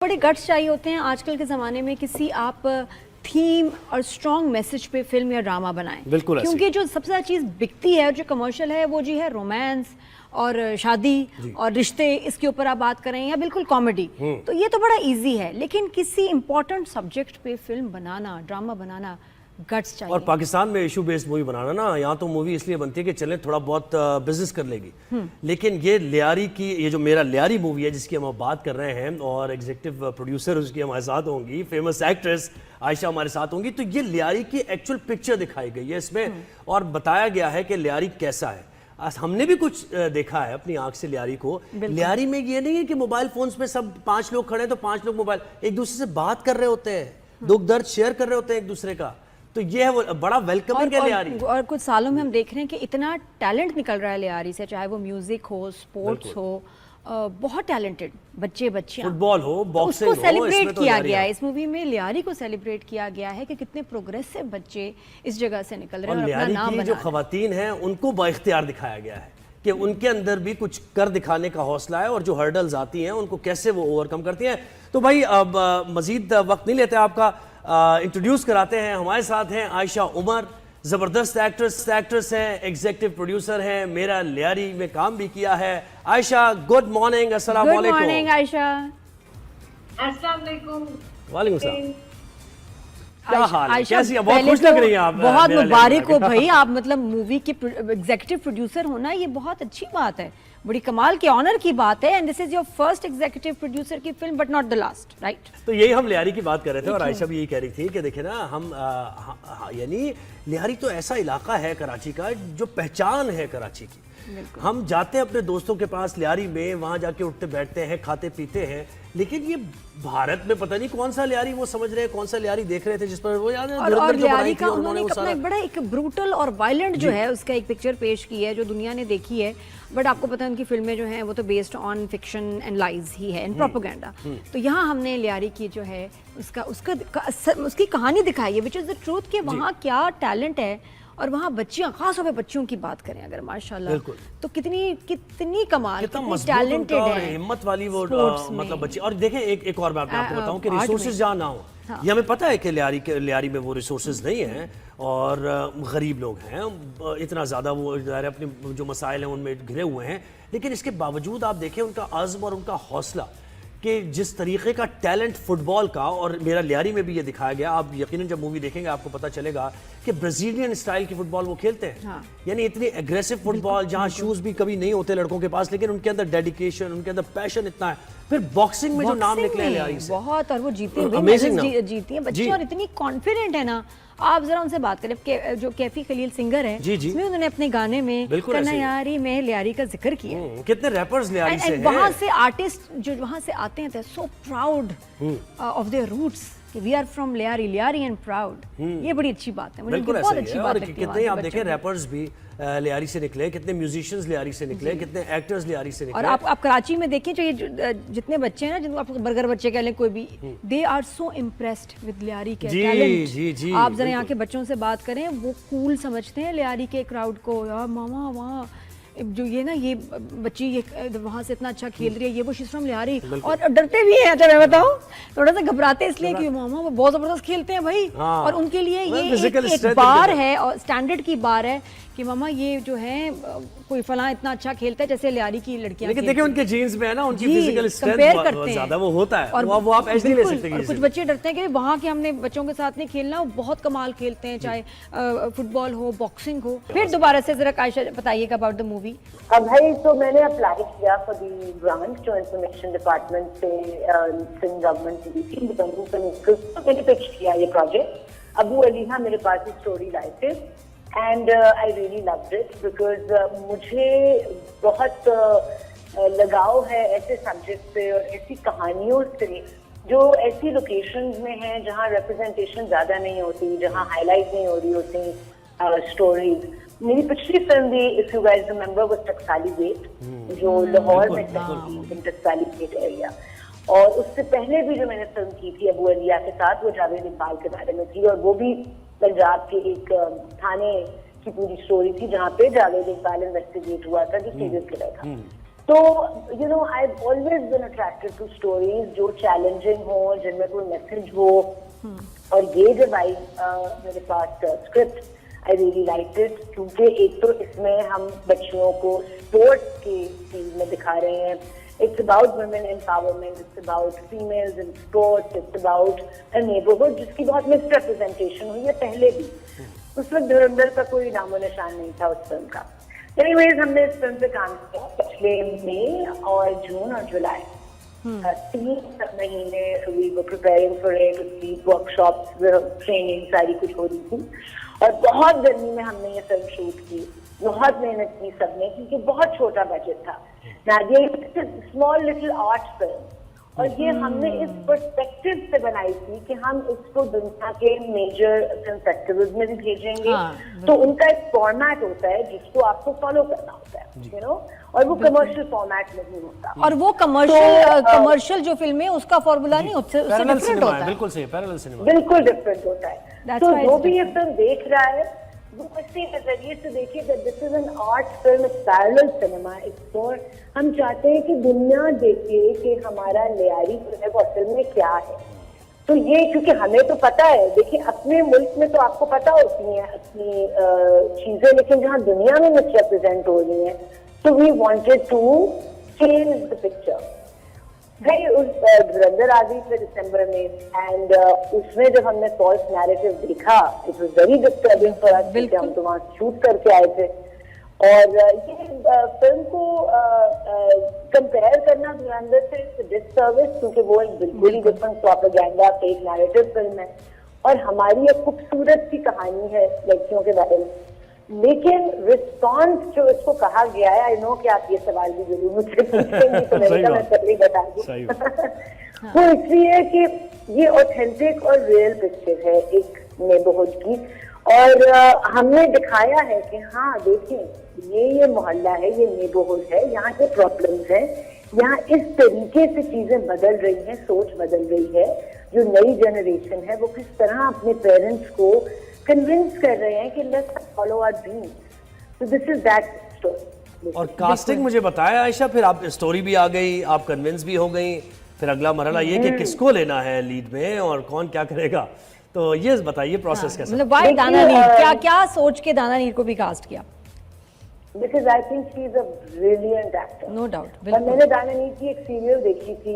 बड़े गट्स चाहिए होते हैं आजकल के ज़माने में किसी आप थीम और स्ट्रॉन्ग मैसेज पे फिल्म या ड्रामा बनाएं। बिल्कुल, क्योंकि जो सबसे ज़्यादा चीज़ बिकती है और जो कमर्शियल है वो जी है रोमांस और शादी और रिश्ते, इसके ऊपर आप बात करें या बिल्कुल कॉमेडी, तो ये तो बड़ा इजी है। लेकिन किसी इंपॉर्टेंट सब्जेक्ट पे फिल्म बनाना, ड्रामा बनाना, गट्स चाहिए। और पाकिस्तान में इशू बेस्ड मूवी बनाना ना, यहाँ तो मूवी इसलिए बनती है कि चले थोड़ा बहुत बिजनेस कर लेगी, लेकिन ये लियारी की, ये जो मेरा लियारी मूवी है जिसकी हम अब बात कर रहे हैं और एग्जीक्यूटिव प्रोड्यूसर उसकी हमारे साथ होंगी, फेमस एक्ट्रेस आयशा हमारे साथ होंगी, तो ये लियारी की एक्चुअल पिक्चर दिखाई गई है इसमें और बताया गया है कि लियारी कैसा है। हमने भी कुछ देखा है अपनी आंख से लियारी को। लियारी में ये नहीं है कि मोबाइल फोन्स पे सब 5 लोग खड़े हैं तो 5 लोग मोबाइल एक दूसरे से बात कर रहे होते हैं, दुख दर्द शेयर कर रहे होते हैं एक दूसरे का, तो ये है वो बड़ा वेलकमिंग है लियारी। और कुछ सालों में हम देख रहे हैं कि इतना टैलेंट निकल रहा है लियारी से, चाहे वो म्यूजिक हो, स्पोर्ट्स हो, बहुत टैलेंटेड बच्चे बच्चियां, फुटबॉल हो, बॉक्सिंग उसको हो, सेलिब्रेट तो किया गया है। इस मूवी में लियारी को सेलिब्रेट किया गया है कि कितने प्रोग्रेसिव बच्चे इस जगह से निकल रहे हैं और अपना नाम बना रहे हैं। जो खवातीन हैं उनको बाइख्तियार दिखाया गया है कि उनके अंदर भी कुछ कर दिखाने का हौसला है और जो हर्डल्स आती हैं उनको कैसे वो ओवरकम करती हैं। तो भाई अब मजीद वक्त नहीं लेते, आपका इंट्रोड्यूस कराते हैं। हमारे साथ हैं आयशा उमर, जबरदस्त एक्ट्रेस हैं, एग्जीक्यूटिव प्रोड्यूसर हैं, मेरा लियारी में काम भी किया है। Ayesha, good morning. अस्सलाम वालेकुम। Good morning Ayesha. अस्सलाम वालेकुम। वालेकुम सलाम। क्या हाल है, आयशा, कैसी है? बहुत खुश लग रही हैं आप। बहुत मुबारक हो भाई, आप मतलब मूवी के एग्जीक्यूटिव प्रोड्यूसर होना ये बहुत अच्छी बात है, बड़ी कमाल की ऑनर की बात है। And this is your first executive producer की फिल्म, but not the last, right? तो यही हम लियारी की बात कर रहे थे और आयशा भी यही कह रही थी कि देखिए ना, हम यानी लियारी तो ऐसा इलाका है कराची का जो पहचान है कराची की। हम जाते हैं अपने दोस्तों के पास लियारी में, वहां जाके उठते बैठते हैं, खाते पीते हैं, लेकिन ये भारत में पता नहीं कौन सा लियारी वो समझ रहे हैं, कौन सा लियारी देख रहे थे जिस पर वो याद है और लियारी का उन्होंने अपना एक बड़ा एक ब्रूटल और वायलेंट जो है उसका एक पिक्चर पेश की है जो दुनिया ने देखी है। बट आपको पता है उनकी फिल्में जो हैं वो तो based on fiction and lies ही है एंड प्रोपेगेंडा। तो यहाँ हमने लियारी की जो है उसकी कहानी दिखाई है, विच इज द ट्रूथ कि वहाँ क्या टैलेंट है और वहाँ बच्चियाँ, खास तौर पे बच्चियों की बात करें अगर, माशाल्लाह, तो कितनी कमाल, कितनी टैलेंटेड है, हिम्मत वाली वो मतलब बच्ची। और देखें एक और बात मैं आपको बताऊं कि रिसोर्सेज जहाँ ना हो, ये हमें पता है कि लियारी में वो रिसोर्सेज नहीं है और गरीब लोग हैं, इतना ज़्यादा वो अपने जो मसाइल हैं उनमें घिरे हुए हैं, लेकिन इसके बावजूद आप देखें उनका आज़्म और उनका हौसला कि जिस तरीके का टैलेंट फुटबॉल का, और मेरा लियारी में भी ये दिखाया गया। आप यकीनन जब मूवी देखेंगे आपको पता चलेगा कि ब्राजीलियन स्टाइल की फुटबॉल वो खेलते हैं। हाँ। यानी इतनी एग्रेसिव फुटबॉल जहां शूज भी कभी नहीं होते लड़कों के पास, लेकिन उनके अंदर डेडिकेशन, उनके अंदर पैशन इतना है। फिर बॉक्सिंग में जो नाम निकले लियारी से बहुत, और वो जीती है बच्ची और इतनी कॉन्फिडेंट है ना। आप जरा उनसे बात करें, जो कैफी खलील सिंगर है, इसमें उन्होंने अपने गाने में कन्हैयारी में लियारी का जिक्र किया। कितने रैपर्स लियारी से हैं। वहां से आर्टिस्ट जो वहां से आते हैं, so proud of their roots कि we are from Lyari and proud. ये बड़ी अच्छी बात है, मुझे बहुत अच्छी बात लगती है। कितने आप देखें रैपर्स भी लियारी से निकले, कितने म्यूजिशियंस लियारी से निकले, कितने एक्टर्स लियारी से निकले। और आप कराची में देखें, जो ये जितने बच्चे हैं ना, जिनको आप बर्गर बच्चे कह लें कोई भी, they are so impressed with Lyari के टैलेंट। आप जरा यहाँ के बच्चों से बात करें, वो कूल समझते हैं लियारी के क्राउड को। यार मामा वहाँ जो ये ना, ये बच्ची ये वहाँ से इतना अच्छा खेल रही है, ये वो शीज फ्रॉम लियारी, और डरते भी हैं। अच्छा मैं बताऊँ, थोड़ा सा घबराते इसलिए कि मामा वो बहुत जबरदस्त खेलते हैं भाई। और उनके लिए ये एक बार है और स्टैंडर्ड की बार है कि मामा ये जो है कोई फलां इतना अच्छा खेलता है जैसे लियारी की लड़कियां। लेकिन देखिए उनके जीन्स में है ना, उनकी फिजिकल स्ट्रेंथ ज्यादा वो होता है, और वो आप ऐसे नहीं ले सकते। और कुछ बच्चे डरते हैं कि वहाँ के हमने बच्चों के साथ नहीं खेलना, वो बहुत कमाल खेलते हैं, चाहे फुटबॉल हो, बॉक्सिंग हो। फिर दोबारा से जरा आयशा बताइएगा अबाउट द मूवी। भाई तो मैंने अप्लाई किया फॉर दी ग्रांट जो इंफॉर्मेशन डिपार्टमेंट से सिंध गवर्नमेंट दी थी, मैंने पिच किया ये प्रोजेक्ट। अबू अली हाँ मेरे पास स्टोरी लाए थे and I really loved it because मुझे बहुत लगाव है ऐसे सब्जेक्ट पे और ऐसी कहानियों से जो ऐसी लोकेशंस में हैं जहाँ रिप्रेजेंटेशन ज़्यादा नहीं होती, जहाँ हाईलाइट नहीं हो रही होती स्टोरीज। मेरी पिछली फिल्म भी, इफ यू गाइस रिमेंबर, वो टकसाली गेट, जो लाहौर में थी, टकसाली गेट एरिया। और उससे पहले भी जो मैंने फिल्म की थी अबू अलिया के साथ, वो जावेद इकबाल के बारे में थी, और वो भी पंजाब के एक थाने की पूरी स्टोरी थी जहाँ पे जावेद इकबाल इन्वेस्टिगेट हुआ था जो सीरियल किलर था। तो you know I always been attracted to stories जो चैलेंजिंग हो, जिनमें कोई मैसेज हो। और ये जब आई मेरे पास script, I really like it, क्योंकि एक तो इसमें हम बच्चियों को स्पोर्ट्स के फील्ड में दिखा रहे हैं। It's about women empowerment, it's about females in sports, it's about a neighborhood जिसकी बहुत मिसरिप्रेजेंटेशन हुई है पहले भी। उस वक्त धुरंधर का कोई नामो निशान नहीं था उस फिल्म का। एनीवेज हमने इस फिल्म पे काम किया पिछले मई और जून और जुलाई 3 महीने we were preparing for it, उसकी वर्कशॉप्स, ट्रेनिंग सारी कुछ हो रही थी और बहुत गर्मी में हमने ये फिल्म शूट की, बहुत मेहनत की सबने, क्योंकि बहुत छोटा बजट था। Nadia small little art film और ये हमने इस पर्सपेक्टिव से बनाई थी कि हम इसको दुनिया के मेजर फिल्म फेस्टिवल्स में भी भेजेंगे। तो उनका एक फॉर्मेट होता है जिसको आपको फॉलो करना होता है, यू नो, और वो कमर्शियल फॉर्मेट नहीं होता। और वो कमर्शियल जो फिल्म है उसका फॉर्मूला नहीं, उससे डिफरेंट होता है। बिल्कुल सही, पैरेलल सिनेमा बिल्कुल डिफरेंट होता है। तो जो भी ये फिल्म देख रहा है वो इसी नजरिए से देखिए that this is an art film, it's parallel cinema, it's for, हम चाहते हैं कि दुनिया देखे कि हमारा लियारी फिल्म में क्या है। तो ये क्योंकि हमें तो पता है, देखिए अपने मुल्क में तो आपको पता होती हैं अपनी चीजें, लेकिन जहाँ दुनिया में मिसरिप्रेजेंट हो रही हैं, तो we wanted to change the picture. भाई उस धुरंधर आ गई थे दिसंबर में एंड उसमें जब हमने फॉल्स नैरेटिव देखा, it was very disturbing for us, क्योंकि हम तो वहाँ शूट करके आए थे। और ये फिल्म को कंपेयर करना धुरंधर से डिससर्विस, क्योंकि वो एक बिल्कुल ही different propaganda fake narrative film है और हमारी एक खूबसूरत सी कहानी है लड़कियों के बारे में। लेकिन रिस्पॉन्स जो इसको कहा गया है, आई नो कि आप ये सवाल भी जरूर मुझसे पूछेंगे, तो मैं पहले बता दूं वो इसलिए कि ये ऑथेंटिक और रियल पिक्चर है एक नेबरहुड की, और हमने दिखाया है कि हाँ देखिए ये मोहल्ला है, ये नेबरहुड है, यहाँ के प्रॉब्लम्स हैं, यहाँ इस तरीके से चीजें बदल रही हैं, सोच बदल रही है। जो नई जनरेशन है वो किस तरह अपने पेरेंट्स को कन्विंस कर रहे हैं कि let's follow our dreams. So this is that story. और कास्टिंग मुझे बताया आयशा, फिर आप स्टोरी भी आ गई, आप कन्विंस भी हो गई, फिर अगला मरहला ये कि किसको लेना है लीड में और कौन क्या करेगा, तो ये बताइए प्रोसेस कैसा। मतलब व्हाई दाना नीर, क्या सोच के दाना नीर को भी कास्ट किया? Because I think she is a brilliant actor. No doubt. और मैंने दाना नीर की एक सीरियल देखी थी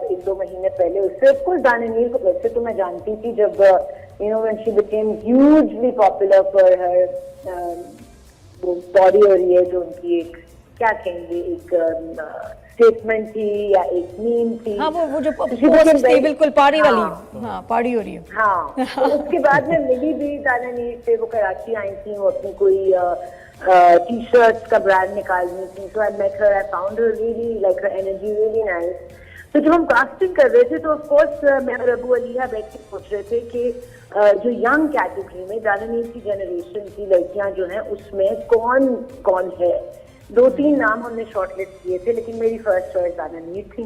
1-2 महीने पहले। उससे ऑफ कोर्स दाना नीर को वैसे तो मैं जानती थी, जब you know when she became hugely popular for her वो बॉडी और ये जो उनकी एक क्या कहेंगे एक स्टेटमेंट थी या एक मीम थी। हाँ वो जो पोस्ट थी बिल्कुल पार्टी वाली, हाँ पार्टी हो रही है। हाँ तो उसके बाद में मिली भी दाना नीर से, वो कराची आई थी, वो अपनी कोई टी शर्ट का ब्रांड निकालनी थी। तो I met her, I found her really like her energy really nice. तो जब हम कास्टिंग कर रहे थे तो ऑफ कोर्स मैं और अबू अलिया बैठ के सोच रहे थे कि जो यंग कैटेगरी में दाना नीर की जनरेशन की लड़कियां जो हैं उसमें कौन कौन है। 2-3 नाम हमने शॉर्टलिस्ट किए थे, लेकिन मेरी फर्स्ट चॉइस दाना नीर थी।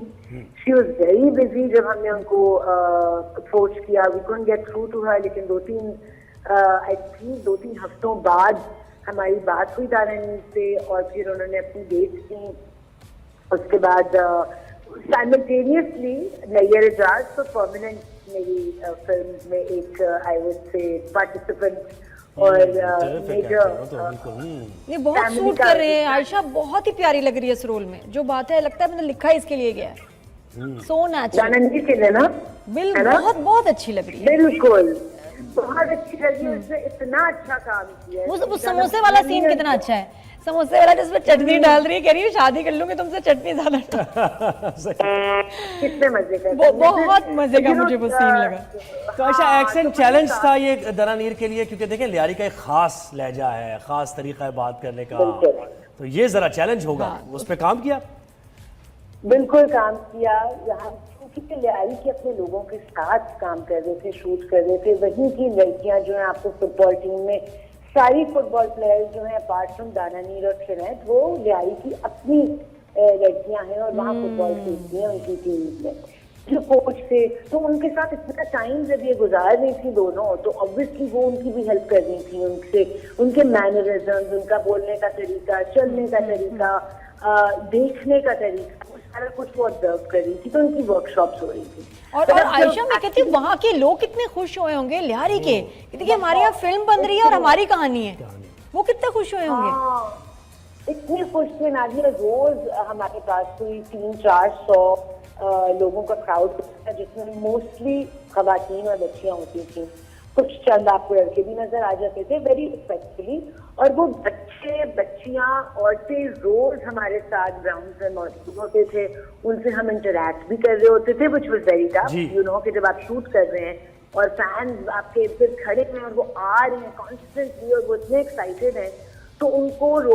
शी वॉज वेरी बिजी जब हमने उनको अप्रोच किया, we couldn't get through to her, लेकिन 2-3 हफ्तों बाद हमारी बात हुई दाना नीर से और फिर उन्होंने अपनी डेट्स दी। उसके बाद साइमल्टेनियसली नैयर एजाज तो परमानेंट मेरी फिल्म में एक आई वुड से पार्टिसिपेंट और ये बहुत सूट कर रहे हैं आयशा, बहुत ही प्यारी लग रही है इस रोल में। जो बात है लगता है मैंने लिखा इसके लिए गया है, सो नेचुरल के लिए ना, बिल्कुल बहुत बहुत अच्छी लग रही है, बिल्कुल बहुत अच्छी लगी। उसने इतना अच्छा काम किया है। वो समोसे वाला सीन कितना अच्छा है, समोसे वाला जिसमें चटनी डाल रही है, कह रही है शादी कर लूंगी तुमसे चटनी ज्यादा कितने मजे का, बहुत मजे का मुझे वो सीन लगा। तो अच्छा एक्सेंट चैलेंज था ये दाना नीर के लिए, क्योंकि देखें लियारी का एक खास लहजा है, खास तरीका है बात करने का, तो ये जरा चैलेंज होगा। उस पर काम किया, बिल्कुल काम किया। यहाँ क्योंकि लियारी के अपने लोगों के साथ काम कर रहे थे, शूट कर रहे थे, वहीं की लड़कियां जो है आपको फुटबॉल टीम में सारी फुटबॉल प्लेयर्स जो हैं अपार्ट फ्रॉम दाना नीर और ट्रिनेट, वो लियारी की अपनी लड़कियां हैं और वहाँ फुटबॉल खेलती हैं उनकी टीम में। जो कोच थे तो उनके साथ इतना टाइम जब ये गुजार रही थी दोनों, तो ऑब्वियसली वो उनकी भी हेल्प कर रही थी, उनसे उनके मैनरिज्म्स, उनका बोलने का तरीका, चलने का तरीका, देखने का तरीका, वो सारा कुछ वो ऑब्जर्व कर रही थी, तो उनकी वर्कशॉप्स हो रही थी। और आयशा, मैं कहती हूँ वहाँ के लोग कितने खुश हुए होंगे लियारी के, देखिए हमारे यहाँ फिल्म बन रही है और हमारी कहानी है, वो कितने खुश हुए होंगे। हाँ, इतने खुश थे नादिया, रोज हमारे पास कोई 300-400 लोगों का क्राउड था, जिसमें मोस्टली खवातीन और बच्चियां होती थी, कुछ चंद आपको लड़के भी नजर आ जाते थे, वेरी रिस्पेक्टफुली। और वो बच्चे, बच्चियां, औरतें रोज हमारे साथ ग्राउंड में मौजूद होते थे, उनसे हम इंटरैक्ट भी कर रहे होते थे, which was very tough, you know, कि जब आप शूट कर रहे हैं और फैंस आपके इर्द खड़े हैं और वो आ रहे हैं कॉन्स्टेंटली और वो इतने एक्साइटेड हैं, तो उनको